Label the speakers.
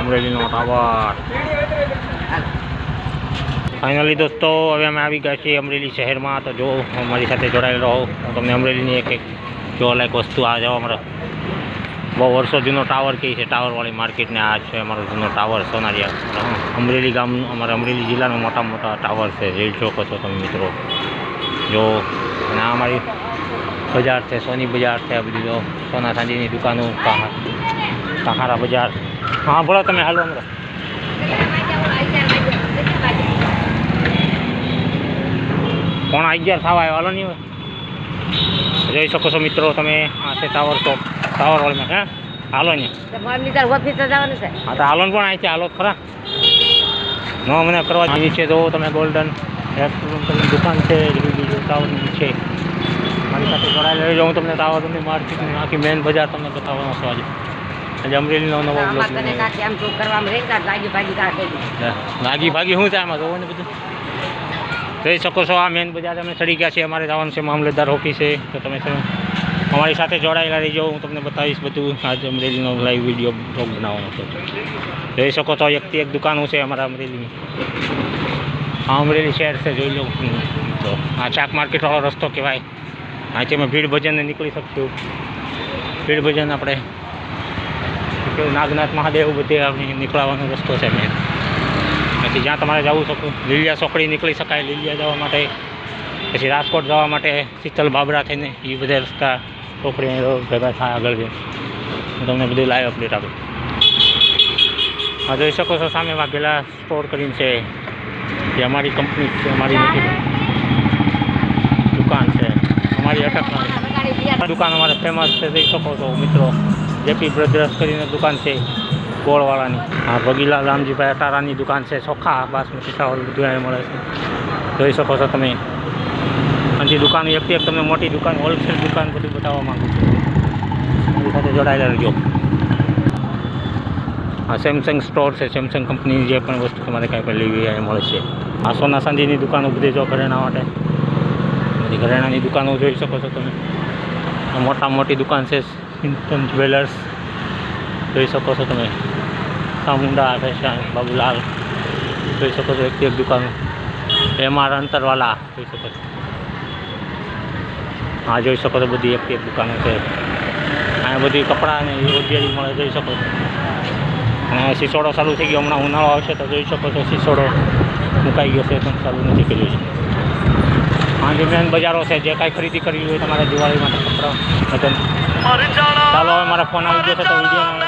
Speaker 1: અમરેલીનો tower. Finally દોસ્તો હવે અમે આવી ગયા છીએ અમરેલી શહેરમાં. તો જો અમારી સાથે જોડાયેલો રહો. હું તમને અમરેલીની એક જોવાલાયક વસ્તુ આ જાઓ. અમારો બહુ વર્ષો જૂનો ટાવર કહે છે, ટાવરવાળી માર્કેટને આ છે અમારો જૂનો ટાવર સોનારિયા. અમરેલી ગામનું, અમારા અમરેલી જિલ્લાનો મોટા ટાવર છે, જોઈ શકો છો તમે મિત્રો. જો અને આ અમારી બજાર છે, સોની બજાર છે. આ બધી જો સોના ચાંદીની દુકાનો, સહારા બજાર. હા બોલો તમે, હાલો અમે કોણ 11 થવા આવ્યો, હાલો નહીં હોય. જોઈ શકો છો મિત્રો તમે, આ છે ટાવર શોપ, ટાવરવાળીમાં. હે હાલો ને, હા તો હાલો ને પણ અહીં છે, હાલો ખરા ન મને કરવા જેવી છે. તો તમે ગોલ્ડન રેસ્ટોરન્ટની દુકાન છે, ટાવરની છે. મારી સાથે જોડાયેલા રહેજો. હું તમને ટાવરની માર્કેટની આખી મેન બજાર તમને બતાવવાનો છું આજે અમરેલીનો નવો બ્લોગ. લાગી ભાગી શું છે આમાં, જોવો ને બધું જોઈ શકો છો. આ મેન બજાર અમે ચડી ગયા છીએ. અમારે જવાનું છે મામલતદાર ઓફિસે. તો તમે અમારી સાથે જોડાયેલા રહીજો. હું તમને બતાવીશ બધું. આજે અમરેલીનો લાઈવ વિડીયો બ્લોગ બનાવવાનો છે. જોઈ શકો છો એકથી એક દુકાનો છે અમારા અમરેલીની. હા અમરેલી શહેર છે, જોઈ લો. તો આ ચાક માર્કેટવાળો રસ્તો કહેવાય. અહીંથી અમે ભીડ ભજનને નીકળી શકશું. ભીડ ભજન આપણે નાગનાથ મહાદેવ બધે આપણે નીકળવાનો રસ્તો છે મેં. પછી જ્યાં તમારે જવું શકું, લીલિયા ચોકડી નીકળી શકાય લીલિયા જવા માટે. પછી રાજકોટ જવા માટે શીતલ બાબરા થઈને એ બધા રસ્તા ચોકડી ભેગા થાય આગળ છે. હું તમને બધું લાઈવ અપડેટ આપું. હા જોઈ શકો છો સામે વાઘેલા સ્ટોર કરીને છે, જે અમારી કંપની છે, અમારી મોટી દુકાન છે, અમારી અટક દુકાન અમારે ફેમસ છે. જોઈ શકો છો મિત્રો, જેપી બ્રદર્સ કરીને દુકાન છે ગોળવાળાની. હા ભગીલાલ રામજીભાઈ અટારાની દુકાન છે. ચોખા બાસમતી ચાવલ બધું અહીં મળે છે, જોઈ શકો છો તમે. અને દુકાન એકથી એક તમને મોટી દુકાન, હોલસેલ દુકાન બધું બતાવવા માગું છું. મારી સાથે જોડાયેલા રહેજો. આ સેમસંગ સ્ટોર છે, સેમસંગ કંપનીની જે પણ વસ્તુ તમારે કાંઈ પણ લેવી એ મળે છે. આ સોના ચાંદીની દુકાનો બધી જો ઘરેણા માટે, બધી ઘરેણાની દુકાનો જોઈ શકો છો તમે. મોટી દુકાન છે સિંતન જ્વેલર્સ, જોઈ શકો છો તમે. સામુંડા ફેશન, બાબુલાલ જોઈ શકો છો એકથી એક દુકાનો. એમઆર અંતરવાલા જોઈ શકો છો. હા જોઈ શકો છો બધી એકથી એક દુકાનો છે. અહીંયા બધી કપડાં અને રોજિયારી મળે, જોઈ શકો છો. અને સિસોડો ચાલુ થઈ ગયો, હમણાં ઉનાળો આવશે તો જોઈ શકો છો સિસોડો મુકાઈ ગયો છે, પણ ચાલુ નથી કર્યું છે. હા જે મેન બજારો છે, જે કાંઈ ખરીદી કરવી હોય તમારે દિવાળી માટે કપડાં બધા. ચાલો હવે મારા ફોન આવી ગયો છે તો વિડીયો